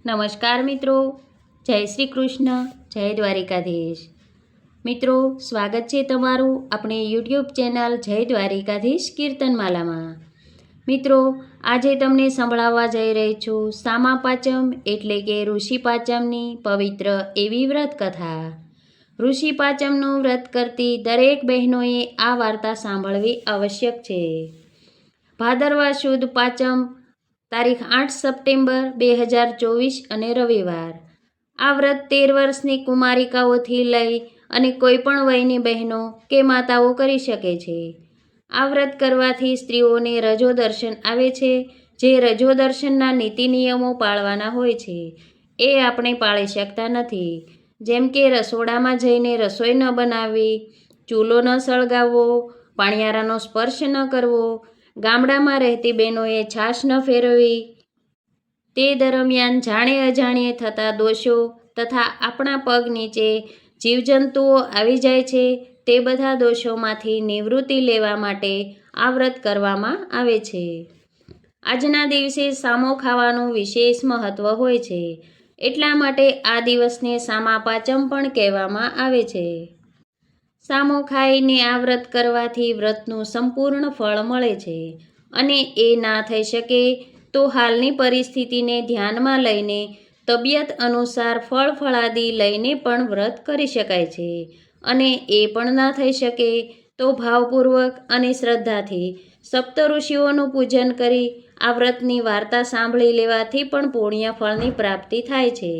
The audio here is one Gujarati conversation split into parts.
નમસ્કાર મિત્રો, જય શ્રી કૃષ્ણ, જય દ્વારિકાધીશ. મિત્રો, સ્વાગત છે તમારું આપણી યુટ્યુબ ચેનલ જય દ્વારિકાધીશ કીર્તનમાલામાં. મિત્રો, આજે તમને સંભળાવવા જઈ રહી છું સામા પાંચમ એટલે કે ઋષિ પાંચમની પવિત્ર એવી વ્રત કથા. ઋષિ પાંચમનું વ્રત કરતી દરેક બહેનોએ આ વાર્તા સાંભળવી આવશ્યક છે. ભાદરવા સુદ પાંચમ તારીખ 8 સપ્ટેમ્બર 2024 અને રવિવાર. આ વ્રત 13 વર્ષની કુમારિકાઓથી લઈ અને કોઈ પણ વયની બહેનો કે માતાઓ કરી શકે છે. આ વ્રત કરવાથી સ્ત્રીઓને રજો દર્શન આવે છે. જે રજો દર્શનના નીતિ નિયમો પાળવાના હોય છે એ આપણે પાળી શકતા નથી. જેમ કે રસોડામાં જઈને રસોઈ ન બનાવવી, ચૂલો ન સળગાવવો, પાણિયારાનો સ્પર્શ ન કરવો, ગામડામાં રહેતી બહેનોએ છાશ ન ફેરવવી, તે દરમિયાન જાણે અજાણ્યે થતા દોષો તથા આપણા પગ નીચે જીવજંતુઓ આવી જાય છે તે બધા દોષોમાંથી નિવૃત્તિ લેવા માટે આ વ્રત કરવામાં આવે છે. આજના દિવસે સામો ખાવાનું વિશેષ મહત્ત્વ હોય છે. એટલા માટે આ દિવસને સામા પાંચમ પણ કહેવામાં આવે છે. સામો ખાઈને આ વ્રત કરવાથી વ્રતનું સંપૂર્ણ ફળ મળે છે. અને એ ના થઈ શકે તો હાલની પરિસ્થિતિને ધ્યાનમાં લઈને તબિયત અનુસાર ફળ ફળાદી લઈને પણ વ્રત કરી શકાય છે. અને એ પણ ના થઈ શકે તો ભાવપૂર્વક અને શ્રદ્ધાથી સપ્તઋષિઓનું પૂજન કરી આ વ્રતની વાર્તા સાંભળી લેવાથી પણ પુણ્ય ફળની પ્રાપ્તિ થાય છે.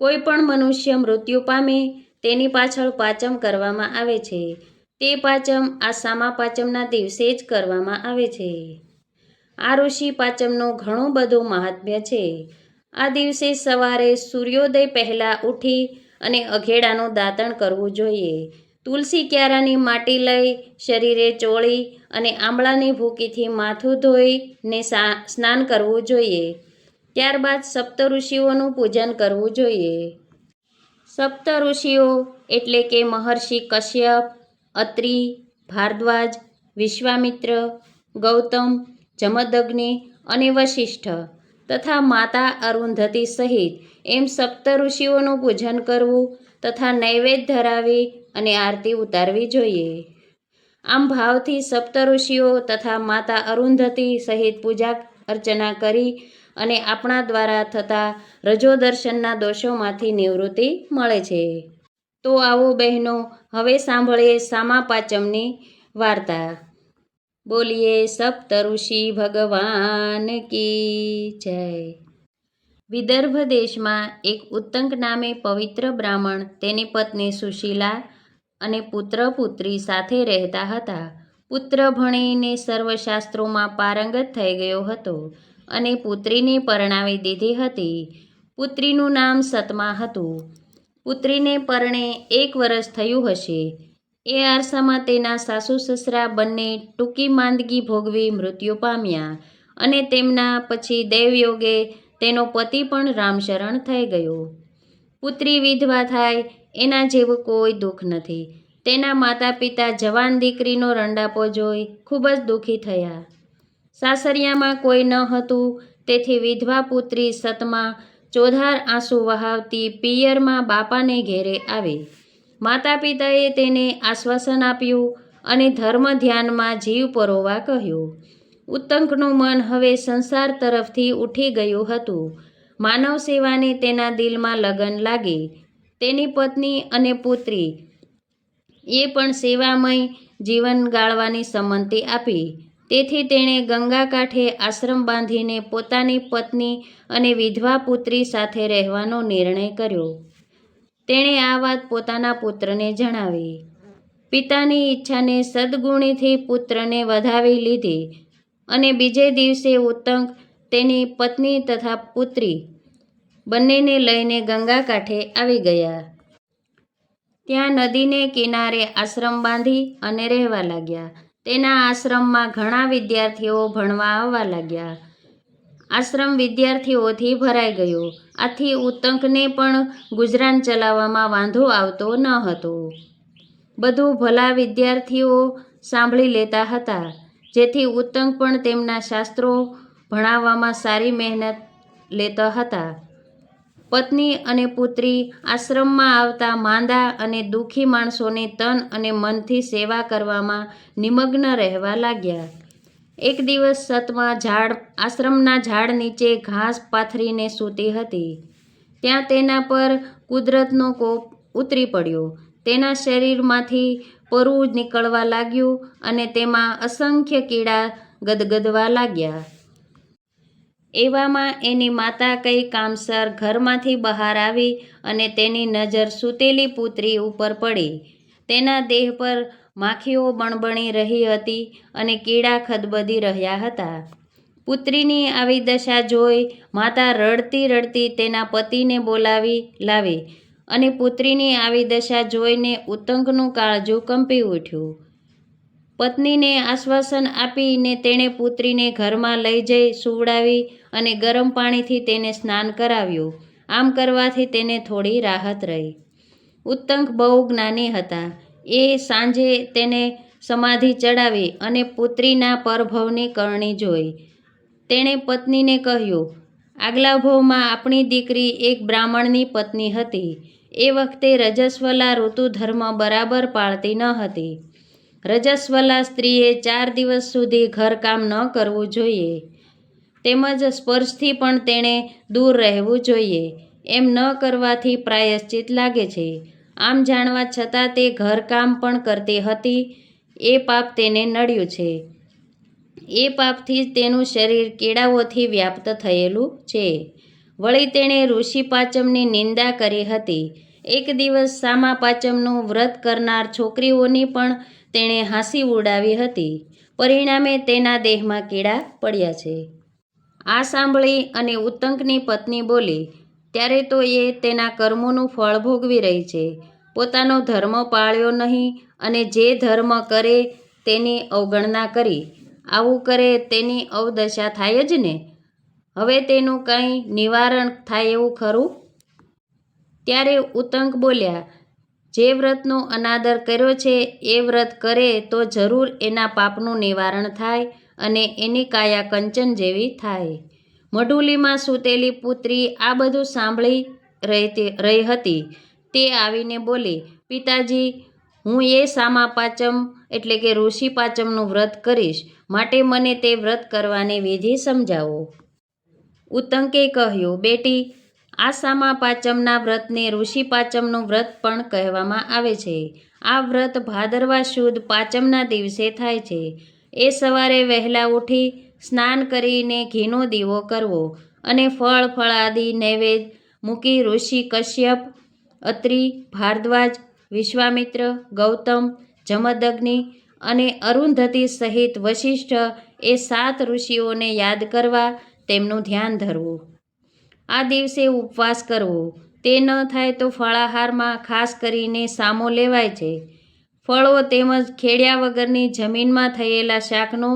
કોઈ પણ મનુષ્ય મૃત્યુ પામે તેની પાછળ પાંચમ કરવામાં આવે છે. તે પાંચમ આ સામા પાંચમના દિવસે જ કરવામાં આવે છે. આ ઋષિ પાંચમનું ઘણું બધું મહાત્મ્ય છે. આ દિવસે સવારે સૂર્યોદય પહેલાં ઉઠી અને અઘેડાનું દાંતણ કરવું જોઈએ. તુલસી ક્યારાની માટી લઈ શરીરે ચોળી અને આંબળાની ભૂકીથી માથું ધોઈને સ્નાન કરવું જોઈએ. ત્યારબાદ સપ્તઋષિઓનું પૂજન કરવું જોઈએ. સપ્તઋષિઓ એટલે કે મહર્ષિ કશ્યપ, અત્રિ, ભારદ્વાજ, વિશ્વામિત્ર, ગૌતમ, જમદગ્નિ અને વશિષ્ઠ તથા માતા અરુંધતી સહિત એમ સપ્તઋષિઓનું પૂજન કરવું તથા નૈવેદ્ય ધરાવી અને આરતી ઉતારવી જોઈએ. આમ ભાવથી સપ્તઋષિઓ તથા માતા અરુંધતી સહિત પૂજા અર્ચના કરી અને આપણા દ્વારા થતા રજો દર્શનના દોષોમાંથી નિવૃત્તિ મળે છે. તો આવો બહેનો, હવે સાંભળીએ સામા પાંચમની વાર્તા. બોલીએ સપ્તઋષિ ભગવાન કી જય. વિદર્ભ દેશમાં એક ઉત્તંક નામે પવિત્ર બ્રાહ્મણ, તેની પત્ની સુશીલા અને પુત્ર પુત્રી સાથે રહેતા હતા. પુત્ર ભણીને સર્વશાસ્ત્રોમાં પારંગત થઈ ગયો હતો અને પુત્રીને પરણાવી દીધી હતી. પુત્રીનું નામ સતમા હતું. પુત્રીને પરણે 1 વર્ષ થયું હશે. એ આરસામાં તેના સાસુ સસરા બંને ટૂંકી માંદગી ભોગવી મૃત્યુ પામ્યા અને તેમના પછી દૈવયોગે તેનો પતિ પણ રામશરણ થઈ ગયો. પુત્રી વિધવા થાય એના જેવું કોઈ દુઃખ નથી. તેના માતા પિતા જવાન દીકરીનો રંડાપો જોઈ ખૂબ જ દુઃખી થયા. સાસરિયામાં કોઈ ન હતું તેથી વિધવા પુત્રી સતમા ચોધાર આંસુ વહાવતી પિયરમાં બાપાને ઘેરે આવી. માતા પિતાએ તેને આશ્વાસન આપ્યું અને ધર્મ ધ્યાનમાં જીવ પરોવા કહ્યું. ઉત્તંકનું મન હવે સંસાર તરફથી ઉઠી ગયું હતું. માનવ સેવાની તેના દિલમાં લગન લાગી. તેની પત્ની અને પુત્રી એ પણ સેવામય જીવન ગાળવાની સંમતિ આપી. તેથી તેણે ગંગા કાંઠે આશ્રમ બાંધીને પોતાની પત્ની અને વિધવા પુત્રી સાથે રહેવાનો નિર્ણય કર્યો. તેણે આ વાત પોતાના પુત્રને જણાવી. પિતાની ઈચ્છાને સદગુણીથી પુત્રને વધાવી લીધી અને બીજે દિવસે ઉત્તંક તેની પત્ની તથા પુત્રી બંનેને લઈને ગંગા કાંઠે આવી ગયા. ત્યાં નદીને કિનારે આશ્રમ બાંધી અને રહેવા લાગ્યા. તેના આશ્રમમાં ઘણા વિદ્યાર્થીઓ ભણવા આવવા લાગ્યા. આશ્રમ વિદ્યાર્થીઓથી ભરાઈ ગયો. આથી ઉત્તંકને પણ ગુજરાન ચલાવવામાં વાંધો આવતો ન હતો. બધું ભલા વિદ્યાર્થીઓ સાંભળી લેતા હતા, જેથી ઉત્તંક પણ તેમના શાસ્ત્રો ભણાવવામાં સારી મહેનત લેતા હતા. પત્ની અને પુત્રી આશ્રમમાં આવતા માંદા અને દુઃખી માણસોની તન અને મનથી સેવા કરવામાં નિમગ્ન રહેવા લાગ્યા. એક દિવસ સતમા આશ્રમના ઝાડ નીચે ઘાસ પાથરીને સૂતી હતી. ત્યાં તેના પર કુદરતનો કોપ ઉતરી પડ્યો. તેના શરીરમાંથી પરુ નીકળવા લાગ્યું અને તેમાં અસંખ્ય કીડા ગદગદવા લાગ્યા. એવામાં એની માતા કઈ કામસર ઘરમાંથી બહાર આવી અને તેની નજર સૂતેલી પુત્રી ઉપર પડી. તેના દેહ પર માખીઓ બણબણી રહી હતી અને કીડા ખદબદી રહ્યા હતા. પુત્રીની આવી દશા જોઈ માતા રડતી રડતી તેના પતિને બોલાવી લાવી અને પુત્રીની આવી દશા જોઈને ઉત્તંકનું કાળજું કંપી ઉઠ્યું. પત્નીને આશ્વાસન આપીને તેણે પુત્રીને ઘરમાં લઈ જઈ સુવડાવી અને ગરમ પાણીથી તેને સ્નાન કરાવ્યું. આમ કરવાથી તેને થોડી રાહત રહી. ઉત્તંક બહુ જ્ઞાની હતા. એ સાંજે તેને સમાધિ ચડાવી અને પુત્રીના પરભવની કરણી જોઈ. તેણે પત્નીને કહ્યું, આગલા ભવમાં આપણી દીકરી એક બ્રાહ્મણની પત્ની હતી. એ વખતે રજસ્વલા ઋતુધર્મ બરાબર પાળતી ન હતી. રજસ્વલા સ્ત્રીએ 4 દિવસ સુધી ઘરકામ ન કરવું જોઈએ. તેમજ સ્પર્શથી પણ તેણે દૂર રહેવું જોઈએ. એમ ન કરવાથી પ્રાયશ્ચિત લાગે છે. આમ જાણવા છતાં તે ઘરકામ પણ કરતી હતી. એ પાપ તેને નડ્યું છે. એ પાપથી જ તેનું શરીર કીડાઓથી વ્યાપ્ત થયેલું છે. વળી તેણે ઋષિ પાંચમની નિંદા કરી હતી. એક દિવસ સામા પાંચમનું વ્રત કરનાર છોકરીઓની પણ તેણે હાંસી ઉડાવી હતી. પરિણામે તેના દેહમાં કીડા પડ્યા છે. આ સાંભળી અને ઉત્તંકની પત્ની બોલી, ત્યારે તો એ તેના કર્મોનું ફળ ભોગવી રહી છે. પોતાનો ધર્મ પાળ્યો નહીં અને જે ધર્મ કરે તેની અવગણના કરી. આવું કરે તેની અવદશા થાય જ ને. હવે તેનું કંઈ નિવારણ થાય એવું ખરું? ત્યારે ઉત્તંક બોલ્યા, જે વ્રતનો અનાદર કર્યો છે એ વ્રત કરે તો જરૂર એના પાપનું નિવારણ થાય અને એની કાયા કંચન જેવી થાય. મઢુલીમાં સૂતેલી પુત્રી આ બધું સાંભળી રહી હતી. તે આવીને બોલી, પિતાજી, હું એ સામા પાંચમ એટલે કે ઋષિ પાંચમનું વ્રત કરીશ, માટે મને તે વ્રત કરવાની વિધિ સમજાવો. ઉત્તંકે કહ્યું, બેટી, આ સામા પાંચમના વ્રતને ઋષિ પાંચમનું વ્રત પણ કહેવામાં આવે છે. આ વ્રત ભાદરવા સુદ પાંચમના દિવસે થાય છે. એ સવારે વહેલા ઉઠી સ્નાન કરીને ઘીનો દીવો કરવો અને ફળ ફળાદિ નૈવેદ્ય મૂકી ઋષિ કશ્યપ, અત્રિ, ભારદ્વાજ, વિશ્વામિત્ર, ગૌતમ, જમદગ્નિ અને અરુંધતી સહિત વશિષ્ઠ એ 7 ઋષિઓને યાદ કરવા તેમનું ધ્યાન ધરવું. આ દિવસે ઉપવાસ કરવો. તે ન થાય તો ફળાહારમાં ખાસ કરીને સામો લેવાય છે. ફળો તેમજ ખેડ્યા વગરની જમીનમાં થયેલા શાકનો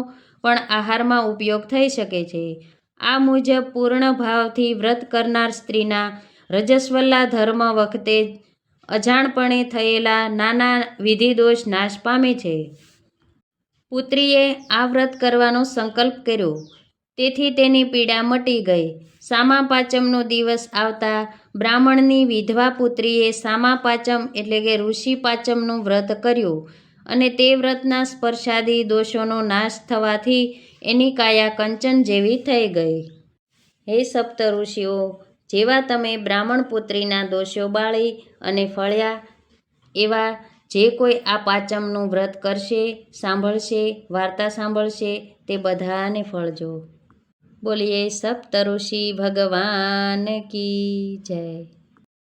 પણ આહારમાં ઉપયોગ થઈ શકે છે. આ મુજબ પૂર્ણ ભાવથી વ્રત કરનાર સ્ત્રીના રજસ્વલા ધર્મ વખતે અજાણપણે થયેલા નાના વિધિદોષ નાશ પામે છે. પુત્રીએ આ વ્રત કરવાનો સંકલ્પ કર્યો. તેથી તેની પીડા મટી ગઈ. સામા પાંચમનો દિવસ આવતા બ્રાહ્મણની વિધવા પુત્રીએ સામા પાંચમ એટલે કે ઋષિ પાંચમનું વ્રત કર્યું અને તે વ્રતના સ્પર્શાદી દોષોનો નાશ થવાથી એની કાયા કંચન જેવી થઈ ગઈ. હે સપ્ત ઋષિઓ, જેવા તમે બ્રાહ્મણ પુત્રીના દોષો બાળી અને ફળ્યા, એવા જે કોઈ આ પાંચમનું વ્રત કરશે, સાંભળશે, વાર્તા સાંભળશે તે બધાને ફળજો. બોલીએ સપ્ત ઋષિ ભગવાન કી જય.